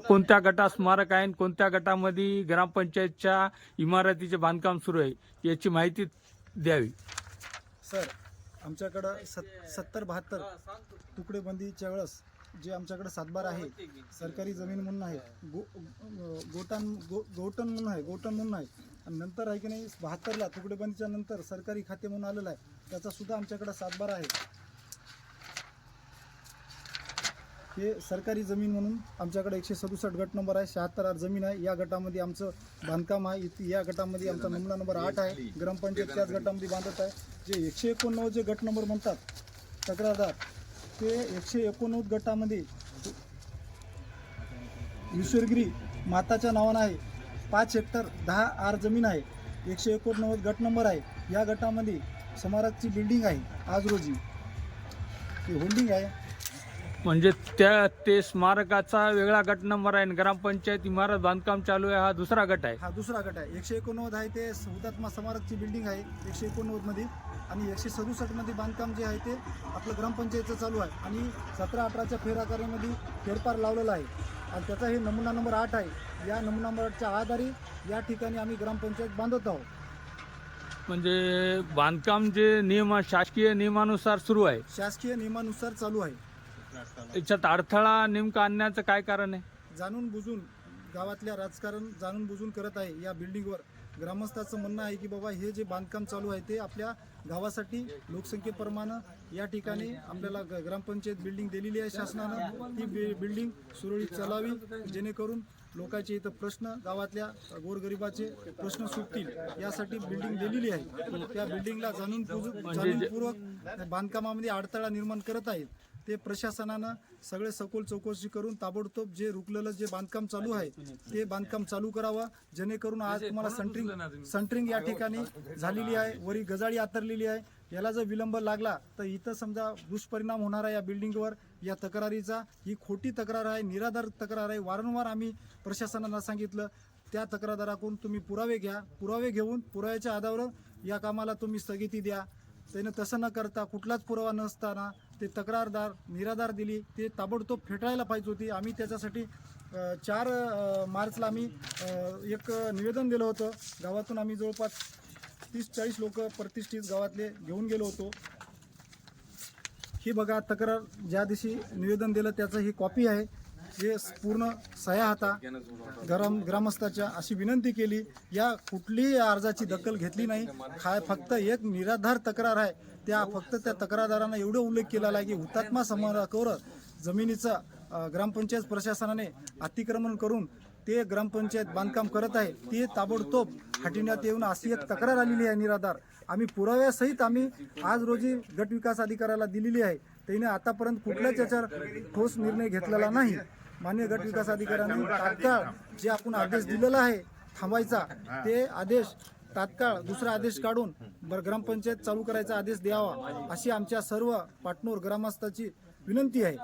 कोणत्या गटात स्मारक आहे आणि कोणत्या गटामध्ये ग्रामपंचायतच्या इमारतीचे बांधकाम सुरू आहे याची माहिती द्यावी. सर, आमच्याकडं 70-72 तुकडेबंदीच्या वेळेस जे आमच्याकडे सातबार आहे, सरकारी जमीन म्हणून आहे, गोटन म्हणून आहे आणि नंतर आहे की नाही 72ला तुकडेबंदीच्या नंतर सरकारी खाते म्हणून आलेलं आहे, त्याचा सुद्धा आमच्याकडे सातबार आहे. हे सरकारी जमीन म्हणून आमच्याकडे 167 गट नंबर आहे, 76 जमीन आहे. या गटामध्ये आमचं बांधकाम आहे. या गटामध्ये आमचा नमुना नंबर 8 आहे. ग्रामपंचायत त्याच गटामध्ये बांधत आहे. जे 189 जे गट नंबर म्हणतात तक्रारदार, ते 189 गटामध्ये ईश्वरगिरी माताच्या नावानं आहे. 5 हेक्टर 10 आर जमीन आहे. 189 गट नंबर आहे. या गटामध्ये स्मारकची बिल्डिंग आहे. आज रोजी ही होल्डिंग आहे. म्हणजे ते स्मारकाचा वेगळा गट नंबर आहे आणि ग्रामपंचायत इमारत बांधकाम चालू आहे हा दुसरा गट आहे. हा दुसरा गट आहे. 189 आहे ते हुतात्मा स्मारकची बिल्डिंग आहे 189 मध्ये, आणि 167 मध्ये बांधकाम जे आहे ते आपलं ग्रामपंचायतचं चालू आहे. आणि 17-18च्या फेरआकारामध्ये फेरफार लावलेला आहे आणि त्याचा हे नमुना नंबर 8 आहे. या नमुना नंबर 8च्या आधारे या ठिकाणी आम्ही ग्रामपंचायत बांधत आहोत. म्हणजे बांधकाम जे नियम शासकीय नियमानुसार सुरू आहे, शासकीय नियमानुसार चालू आहे. याच्यात अडथळा नेमका आणण्याचं काय कारण आहे? जाणून बुजून गावातल्या राजकारण जाणून बुजून करत आहे. या बिल्डिंगवर ग्रामस्थाचं म्हणणं आहे की बाबा हे जे बांधकाम चालू आहे ते आपल्या गावासाठी लोकसंख्येप्रमाणे या ठिकाणी आपल्याला ग्रामपंचायत बिल्डिंग दिलेली आहे शासनानं. ती बिल्डिंग सुरळीत चालावी जेणेकरून लोकांचे इथं प्रश्न, गावातल्या गोरगरिबाचे प्रश्न सुटतील यासाठी बिल्डिंग दिलेली आहे. त्या बिल्डिंगला जाणूनपूर्वक बांधकामामध्ये अडथळा निर्माण करत आहेत. ते प्रशासनानं सगळे सखोल चौकशी करून ताबडतोब जे रुकलेलं जे बांधकाम चालू आहे ते बांधकाम चालू करावं, जेणेकरून आज तुम्हाला सेंटरिंग या ठिकाणी झालेली आहे, वरी गजाळी आतरलेली आहे. याला जर विलंब लागला तर इथं समजा दुष्परिणाम होणार आहे या बिल्डिंगवर. या तक्रारीचा ही खोटी तक्रार आहे, निराधार तक्रार आहे. वारंवार आम्ही प्रशासनाला सांगितलं, त्या तक्रारदाराकडून तुम्ही पुरावे घ्या, पुरावे घेऊन पुराव्याच्या आधारावर या कामाला तुम्ही स्थगिती द्या. त्यानं तसं न करता कुठलाच पुरावा नसताना ते तक्रारदार निराधार दिली, ते ताबडतोब फेटाळायला पाहिजे होती. आम्ही त्याच्यासाठी 4 मार्चला आम्ही एक निवेदन दिलं होतं. गावातून आम्ही जवळपास 30-40 लोक प्रतिष्ठित गावातले घेऊन गेलो होतो. ही बघा तक्रार, ज्या दिवशी निवेदन दिलं त्याचं ही कॉपी आहे. हे पूर्ण सह्या हाता ग्रामस्थाच्या अशी विनंती केली. या कुठलीही अर्जाची दखल घेतली नाही. फक्त एक निराधार तक्रार आहे. फक्त त्या तक्रारदारांना एवढं उल्लेख केलेला आहे की हुतात्मा स्मारकावर जमिनीचा ग्रामपंचायत प्रशासनाने अतिक्रमण करून ते ग्रामपंचायत बांधकाम करत आहे, ते ताबडतोब हटविण्यात येऊन अशी एक तक्रार आलेली आहे निराधार. आम्ही पुराव्यासहित आम्ही आज रोजी गट विकास अधिकाऱ्याला दिलेली आहे. त्याने आतापर्यंत कुठल्याच याच्यावर ठोस निर्णय घेतलेला नाही. माननीय गट विकास अधिकाऱ्यांनी तात्काळ जे आपण आदेश दिलेला आहे थांबायचा, ते आदेश तात्काळ दुसरा आदेश काढून ग्रामपंचायत चालू करायचा आदेश द्यावा, अशी आमच्या सर्व पाटणूर ग्रामस्थाची विनंती आहे.